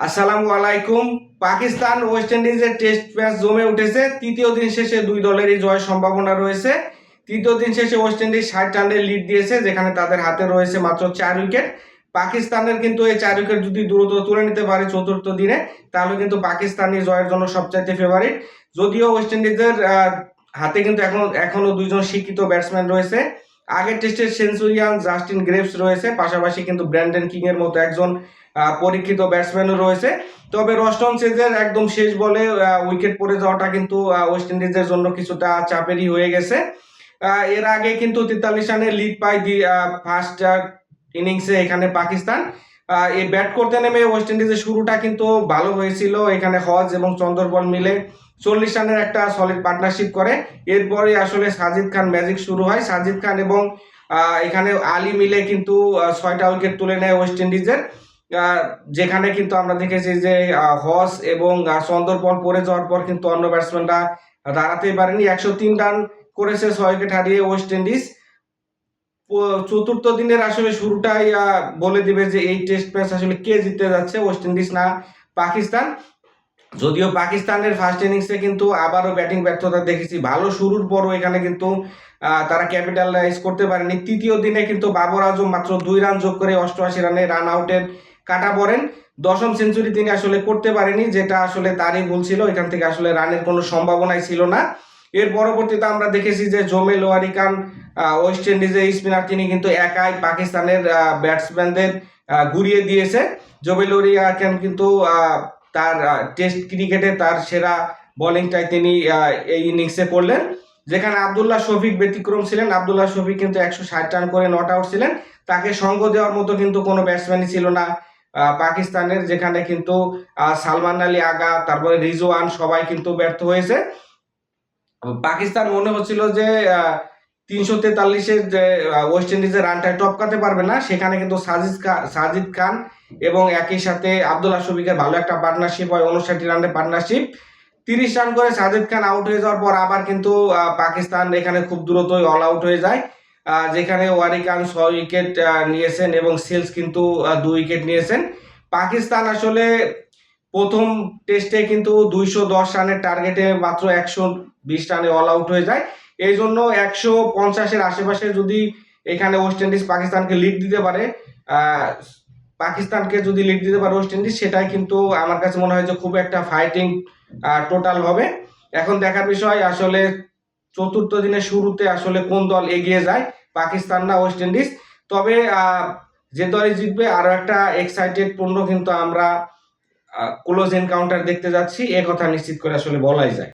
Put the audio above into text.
আসসালামু আলাইকুম। পাকিস্তান ওয়েস্ট ইন্ডিজের টেস্ট ম্যাচ জমে উঠেছে। তৃতীয় দিন শেষে দুই দলেরই জয়ের সম্ভাবনা রয়েছে। তৃতীয় দিন শেষে ওয়েস্ট ইন্ডিজ 60 রানের লিড দিয়েছে, যেখানে তাদের হাতে রয়েছে মাত্র 4 উইকেট। পাকিস্তানের কিন্তু এই 4 উইকেট যদি দ্রুত তুলে নিতে পারে চতুর্থ দিনে, তাহলে কিন্তু পাকিস্তানি জয়ের জন্য সবচাইতে ফেভারিট। যদিও ওয়েস্ট ইন্ডিজের হাতে কিন্তু এখনো দুইজন শিক্ষিত ব্যাটসম্যান রয়েছে। আগের টেস্টের সেঞ্চুরিয়ান জাস্টিন গ্রেভস রয়েছে, পাশাপাশি কিন্তু ব্র্যান্ডন কিং এর মতো একজন পরীক্ষিত ব্যাটসম্যানও রয়েছে। তবে রস্টন চেজের একদম শেষ বলে উইকেট পড়ে যাওয়াটা কিন্তু ওয়েস্ট ইন্ডিজের জন্য কিছুটা চাপেরই হয়ে গেছে। এর আগে কিন্তু 43 রানের লিড পায় ফার্স্ট ইনিংসে এখানে পাকিস্তান। এই ব্যাট করতে নেমে ওয়েস্ট ইন্ডিজের শুরুটা কিন্তু ভালো হয়েছিল। এখানে হজ এবং চন্দরবল মিলে 40 রানের একটা সলিড পার্টনারশিপ করে। এরপরে আসলে সাজিদ খান ম্যাজিক শুরু হয়। সাজিদ খান এবং এখানে আলী মিলে কিন্তু 6টা উইকেট তুলে নেয় ওয়েস্ট ইন্ডিজের। যেখানে কিন্তু আমরা দেখেছি যে হস এবং চন্দরপল পড়ে যাওয়ার পর কিন্তু অন্য ব্যাটসম্যানরা দাঁড়াতেই পারেনি। 103 রান করেছে 6 উইকেট হারিয়ে ওয়েস্ট ইন্ডিজ। চতুর্থ দিনের আসলে শুরুটাই বলে দিবে যে এই টেস্ট ম্যাচ আসলে কে জিততে যাচ্ছে, ওয়েস্ট ইন্ডিজ না পাকিস্তান। যদিও পাকিস্তানের ফার্স্ট ইনিংসে কিন্তু আবারও ব্যাটিং ব্যর্থতা দেখেছি। ভালো শুরুর পরও এখানে কিন্তু তারা ক্যাপিটালাইজ করতে পারেনি। তৃতীয় দিনে কিন্তু বাবর আজম মাত্র 2 রান যোগ করে 88 রানে রান আউটের কাটা পড়েন। দশম সেঞ্চুরি তিনি আসলে করতে পারেনি, যেটা আসলে তারই ভুল ছিল। এখান থেকে আসলে রানের কোনো সম্ভাবনাই ছিল না। এর পরবর্তীতে আমরা দেখেছি যে জোমেল ওয়ারিকান ওয়েস্ট ইন্ডিজের স্পিনার, তিনি কিন্তু একাই পাকিস্তানের ব্যাটসম্যানদের ঘুরিয়ে দিয়েছে। জোমেল ওয়ারিকান কিন্তু তার টেস্ট ক্রিকেটে তার সেরা বোলিংটাই তিনি এই ইনিংসে করলেন। যেখানে আব্দুল্লাহ শফিক ব্যতিক্রম ছিলেন। আব্দুল্লাহ শফিক কিন্তু 160 রান করে নট আউট ছিলেন। তাকে সঙ্গ দেওয়ার মতো কিন্তু কোনো ব্যাটসম্যানই ছিল না পাকিস্তানের, যেখানে কিন্তু সালমান আলী আগা, তারপরে রিজওয়ান সবাই কিন্তু ব্যর্থ হয়েছে। পাকিস্তান মনে হচ্ছিল যে 343-এর যে ওয়েস্ট ইন্ডিজের রানটা টপকাতে পারবে না, সেখানে কিন্তু সাজিদ খান এবং একই সাথে আব্দুল্লাহ শফিকের ভালো একটা পার্টনারশিপ হয়, 59 রানের পার্টনারশিপ। 30 রান করে সাজিদ খান আউট হয়ে যাওয়ার পর আবার কিন্তু পাকিস্তান এখানে খুব দ্রুতই অল আউট হয়ে যায়। যেখানে ওয়ারিকান 6 উইকেট নিয়েছেন এবং সিলস কিন্তু 2 উইকেট নিয়েছেন। পাকিস্তান আসলে প্রথম টেস্টে কিন্তু 210 রানের টার্গেটে মাত্র 120 রানে অল আউট হয়ে যায়। এই জন্য 150-এর আশেপাশে যদি এখানে ওয়েস্ট ইন্ডিজ পাকিস্তানকে লিড দিতে পারে, ওয়েস্ট ইন্ডিজ, সেটাই কিন্তু আমার কাছে মনে হয় যে খুব একটা ফাইটিং টোটাল হবে। এখন দেখার বিষয় আসলে চতুর্থ দিনের শুরুতে আসলে কোন দল এগিয়ে যায়, পাকিস্তান না ওয়েস্ট ইন্ডিজ। তবে যে দলই জিতবে আরো একটা এক্সাইটেড পূর্ণ কিন্তু আমরা ক্লোজ এনকাউন্টার দেখতে যাচ্ছি, এ কথা নিশ্চিত করে আসলে বলাই যায়।